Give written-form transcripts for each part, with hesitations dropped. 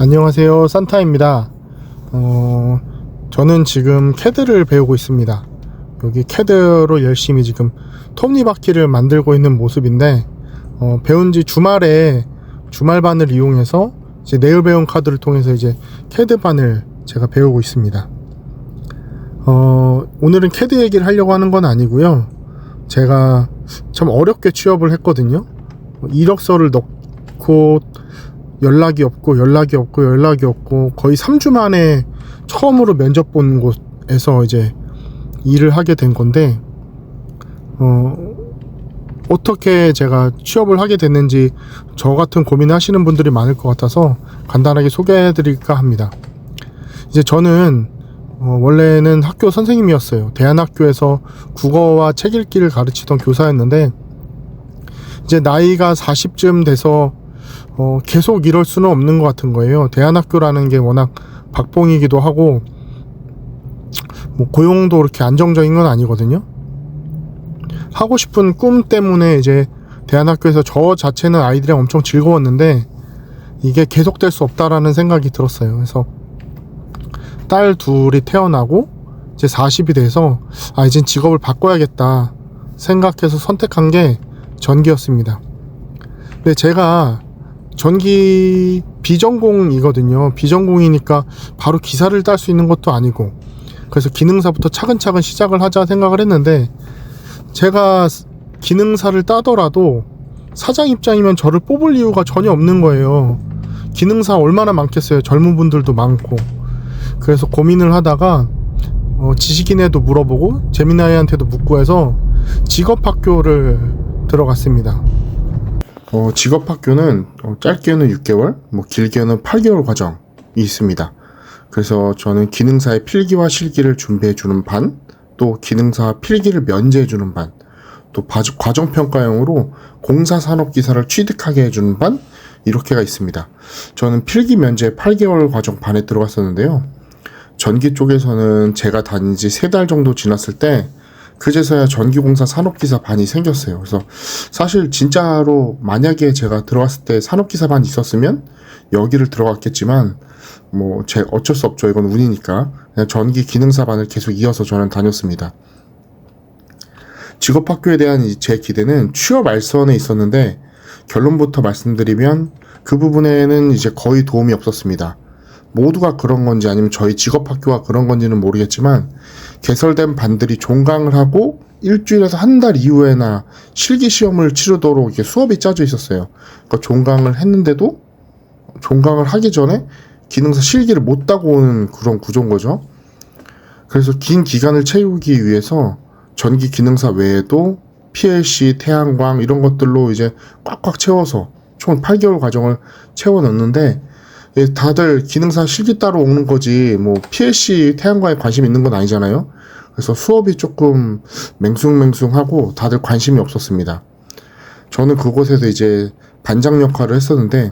안녕하세요, 산타입니다. 저는 지금 캐드를 배우고 있습니다. 여기 캐드로 열심히 지금 톱니바퀴를 만들고 있는 모습인데, 배운 지 주말에 주말반을 이용해서 이제 내일 배운 카드를 통해서 이제 캐드반을 제가 배우고 있습니다. 오늘은 캐드 얘기를 하려고 하는 건 아니고요. 제가 참 어렵게 취업을 했거든요. 이력서를 넣고 연락이 없고 거의 3주 만에 처음으로 면접 본 곳에서 이제 일을 하게 된 건데, 어떻게 제가 취업을 하게 됐는지 저 같은 고민하시는 분들이 많을 것 같아서 간단하게 소개해 드릴까 합니다. 이제 저는 원래는 학교 선생님이었어요. 대안학교에서 국어와 책 읽기를 가르치던 교사였는데, 이제 나이가 40쯤 돼서 계속 이럴 수는 없는 것 같은 거예요. 대안학교라는 게 워낙 박봉이기도 하고 뭐 고용도 그렇게 안정적인 건 아니거든요. 하고 싶은 꿈 때문에 이제 대안학교에서 저 자체는 아이들이랑 엄청 즐거웠는데 이게 계속될 수 없다라는 생각이 들었어요. 그래서 딸 둘이 태어나고 이제 40이 돼서 이젠 직업을 바꿔야겠다 생각해서 선택한 게 전기였습니다. 근데 제가 전기 비전공이거든요. 비전공이니까 바로 기사를 딸 수 있는 것도 아니고, 그래서 기능사부터 차근차근 시작을 하자 생각을 했는데, 제가 기능사를 따더라도 사장 입장이면 저를 뽑을 이유가 전혀 없는 거예요. 기능사 얼마나 많겠어요. 젊은 분들도 많고. 그래서 고민을 하다가 지식인에도 물어보고 재미나이한테도 묻고 해서 직업학교를 들어갔습니다. 직업학교는 짧게는 6개월, 길게는 8개월 과정이 있습니다. 그래서 저는 기능사의 필기와 실기를 준비해주는 반, 또 기능사 필기를 면제해주는 반, 또 과정평가형으로 공사산업기사를 취득하게 해주는 반, 이렇게가 있습니다. 저는 필기 면제 8개월 과정 반에 들어갔었는데요. 전기 쪽에서는 제가 다닌 지 3달 정도 지났을 때 그제서야 전기공사 산업기사 반이 생겼어요. 그래서 사실 진짜로 만약에 제가 들어갔을 때 산업기사 반이 있었으면 여기를 들어갔겠지만 제 어쩔 수 없죠. 이건 운이니까 그냥 전기 기능사 반을 계속 이어서 저는 다녔습니다. 직업학교에 대한 제 기대는 취업 알선에 있었는데, 결론부터 말씀드리면 그 부분에는 이제 거의 도움이 없었습니다. 모두가 그런 건지 아니면 저희 직업학교가 그런 건지는 모르겠지만, 개설된 반들이 종강을 하고 일주일에서 한 달 이후에나 실기시험을 치르도록 이렇게 수업이 짜져 있었어요. 그러니까 종강을 했는데도 종강을 하기 전에 기능사 실기를 못 따고 오는 그런 구조인 거죠. 그래서 긴 기간을 채우기 위해서 전기 기능사 외에도 PLC, 태양광 이런 것들로 이제 꽉꽉 채워서 총 8개월 과정을 채워 넣는데, 다들 기능사 실기 따로 오는 거지 PLC, 태양광에 관심 있는 건 아니잖아요. 그래서 수업이 조금 맹숭맹숭하고 다들 관심이 없었습니다. 저는 그곳에서 이제 반장 역할을 했었는데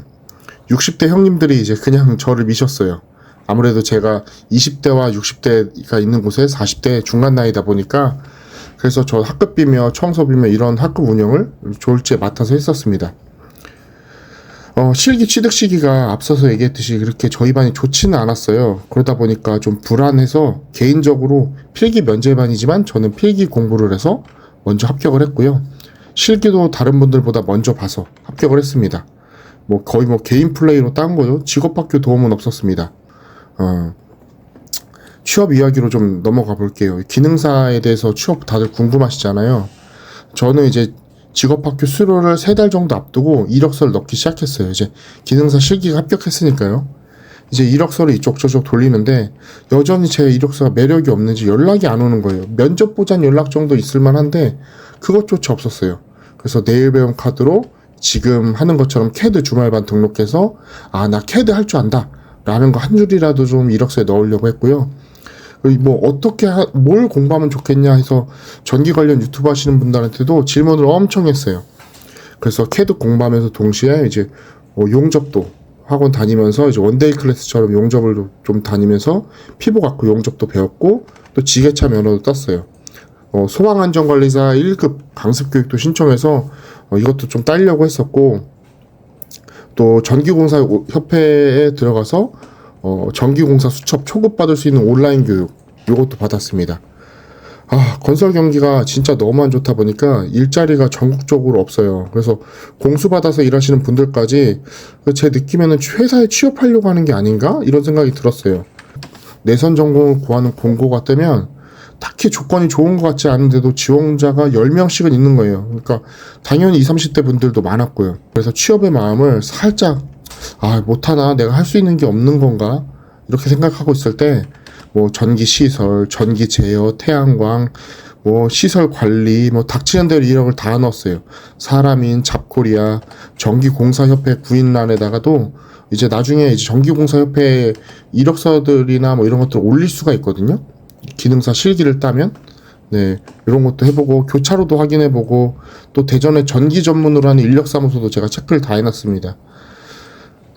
60대 형님들이 이제 그냥 저를 미셨어요. 아무래도 제가 20대와 60대가 있는 곳에 40대 중간 나이다 보니까, 그래서 저 학급비며 청소비며 이런 학급 운영을 졸지에 맡아서 했었습니다. 실기 취득 시기가 앞서서 얘기했듯이 그렇게 저희 반이 좋지는 않았어요. 그러다 보니까 좀 불안해서 개인적으로 필기 면제반이지만 저는 필기 공부를 해서 먼저 합격을 했고요. 실기도 다른 분들보다 먼저 봐서 합격을 했습니다. 거의 개인 플레이로 딴 거죠. 직업학교 도움은 없었습니다. 취업 이야기로 좀 넘어가 볼게요. 기능사에 대해서 취업 다들 궁금하시잖아요. 저는 이제 직업학교 수료를 3달 정도 앞두고 이력서를 넣기 시작했어요. 이제 기능사 실기가 합격했으니까요. 이제 이력서를 이쪽 저쪽 돌리는데 여전히 제 이력서가 매력이 없는지 연락이 안 오는 거예요. 면접 보장 연락 정도 있을 만한데 그것조차 없었어요. 그래서 내일 배움 카드로 지금 하는 것처럼 캐드 주말반 등록해서 나 캐드 할 줄 안다 라는 거 한 줄이라도 좀 이력서에 넣으려고 했고요. 어떻게 뭘 공부하면 좋겠냐 해서 전기 관련 유튜브 하시는 분들한테도 질문을 엄청 했어요. 그래서 캐드 공부하면서 동시에 이제 용접도 학원 다니면서 이제 원데이 클래스처럼 용접을 좀 다니면서 피부 갖고 용접도 배웠고, 또 지게차 면허도 땄어요. 소방안전관리사 1급 강습교육도 신청해서 이것도 좀 따려고 했었고, 또 전기공사 협회에 들어가서 전기공사 수첩 초급 받을 수 있는 온라인 교육 요것도 받았습니다. 건설 경기가 진짜 너무 안 좋다 보니까 일자리가 전국적으로 없어요. 그래서 공수 받아서 일하시는 분들까지 제 느낌에는 회사에 취업하려고 하는 게 아닌가 이런 생각이 들었어요. 내선 전공을 구하는 공고가 뜨면 딱히 조건이 좋은 것 같지 않은데도 지원자가 10명씩은 있는 거예요. 그러니까 당연히 20, 30대 분들도 많았고요. 그래서 취업의 마음을 살짝 못하나, 내가 할 수 있는 게 없는 건가 이렇게 생각하고 있을 때 뭐 전기 시설, 전기 제어, 태양광, 뭐 시설 관리, 뭐 닥치는 대로 이력을 다 넣었어요. 사람인, 잡코리아, 전기공사협회 구인란에다가도 이제 나중에 이제 전기공사협회 이력서들이나 뭐 이런 것들을 올릴 수가 있거든요. 기능사 실기를 따면 이런 것도 해보고 교차로도 확인해보고 또 대전에 전기 전문으로 하는 인력사무소도 제가 체크를 다 해놨습니다.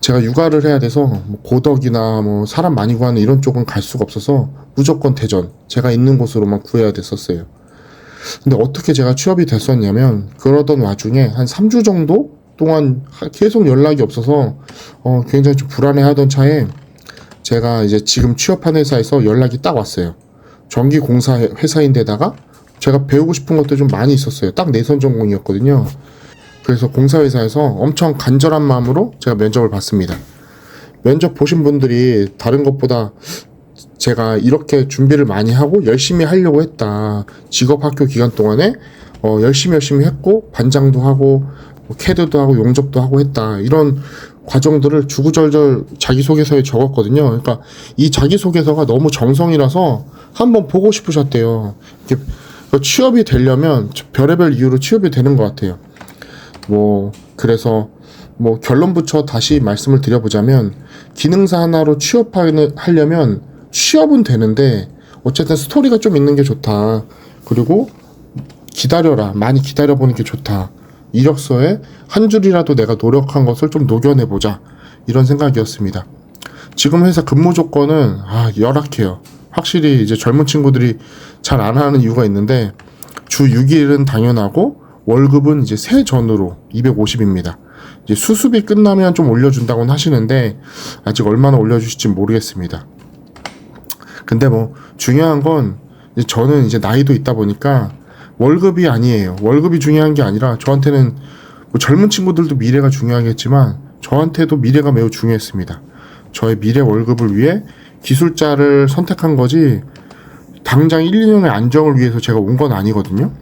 제가 육아를 해야 돼서 뭐 고덕이나 뭐 사람 많이 구하는 이런 쪽은 갈 수가 없어서 무조건 대전, 제가 있는 곳으로만 구해야 됐었어요. 근데 어떻게 제가 취업이 됐었냐면 그러던 와중에 한 3주 정도 동안 계속 연락이 없어서 굉장히 좀 불안해하던 차에 제가 이제 지금 취업한 회사에서 연락이 딱 왔어요. 전기공사 회사인데다가 제가 배우고 싶은 것도 좀 많이 있었어요. 딱 내선 전공이었거든요. 그래서 공사회사에서 엄청 간절한 마음으로 제가 면접을 봤습니다. 면접 보신 분들이 다른 것보다 제가 이렇게 준비를 많이 하고 열심히 하려고 했다. 직업학교 기간 동안에 열심히 했고 반장도 하고 캐드도 하고 용접도 하고 했다. 이런 과정들을 주구절절 자기소개서에 적었거든요. 그러니까 이 자기소개서가 너무 정성이라서 한번 보고 싶으셨대요. 이렇게 취업이 되려면 별의별 이유로 취업이 되는 것 같아요. 그래서 결론부터 다시 말씀을 드려보자면 기능사 하나로 취업하려면 취업은 되는데 어쨌든 스토리가 좀 있는 게 좋다. 그리고 기다려라. 많이 기다려보는 게 좋다. 이력서에 한 줄이라도 내가 노력한 것을 좀 녹여내보자. 이런 생각이었습니다. 지금 회사 근무 조건은 열악해요. 확실히 이제 젊은 친구들이 잘 안 하는 이유가 있는데 주 6일은 당연하고 월급은 이제 세전으로 250입니다. 이제 수습이 끝나면 좀 올려준다고는 하시는데 아직 얼마나 올려주실지 모르겠습니다. 근데 중요한 건 저는 이제 나이도 있다 보니까 월급이 아니에요. 월급이 중요한 게 아니라 저한테는 젊은 친구들도 미래가 중요하겠지만 저한테도 미래가 매우 중요했습니다. 저의 미래 월급을 위해 기술자를 선택한 거지 당장 1, 2년의 안정을 위해서 제가 온 건 아니거든요.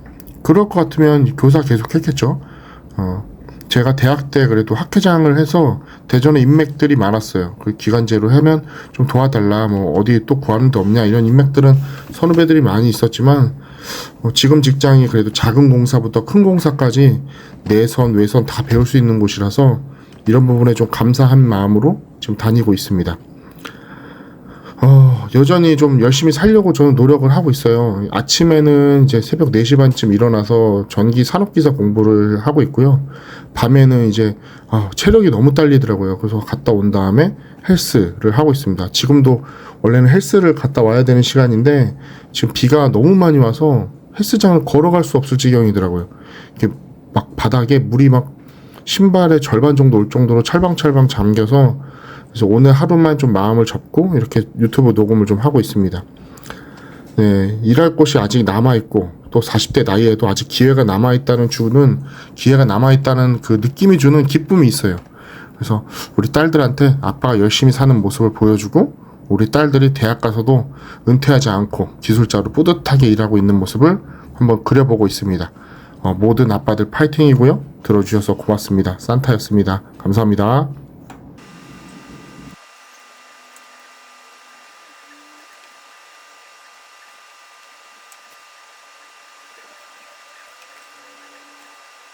그럴 것 같으면 교사 계속 했겠죠. 제가 대학 때 그래도 학회장을 해서 대전에 인맥들이 많았어요. 그 기간제로 하면 좀 도와달라, 어디 또 구하는 데 없냐, 이런 인맥들은 선후배들이 많이 있었지만, 지금 직장이 그래도 작은 공사부터 큰 공사까지 내선, 외선 다 배울 수 있는 곳이라서 이런 부분에 좀 감사한 마음으로 지금 다니고 있습니다. 여전히 좀 열심히 살려고 저는 노력을 하고 있어요. 아침에는 이제 새벽 4시 반쯤 일어나서 전기 산업기사 공부를 하고 있고요. 밤에는 이제 체력이 너무 딸리더라고요. 그래서 갔다 온 다음에 헬스를 하고 있습니다. 지금도 원래는 헬스를 갔다 와야 되는 시간인데 지금 비가 너무 많이 와서 헬스장을 걸어갈 수 없을 지경이더라고요. 이렇게 막 바닥에 물이 막 신발의 절반 정도 올 정도로 찰방찰방 잠겨서 그래서 오늘 하루만 좀 마음을 접고 이렇게 유튜브 녹음을 좀 하고 있습니다. 일할 곳이 아직 남아있고 또 40대 나이에도 아직 기회가 남아있다는 그 느낌이 주는 기쁨이 있어요. 그래서 우리 딸들한테 아빠가 열심히 사는 모습을 보여주고 우리 딸들이 대학 가서도 은퇴하지 않고 기술자로 뿌듯하게 일하고 있는 모습을 한번 그려보고 있습니다. 모든 아빠들 파이팅이고요. 들어주셔서 고맙습니다. 산타였습니다. 감사합니다.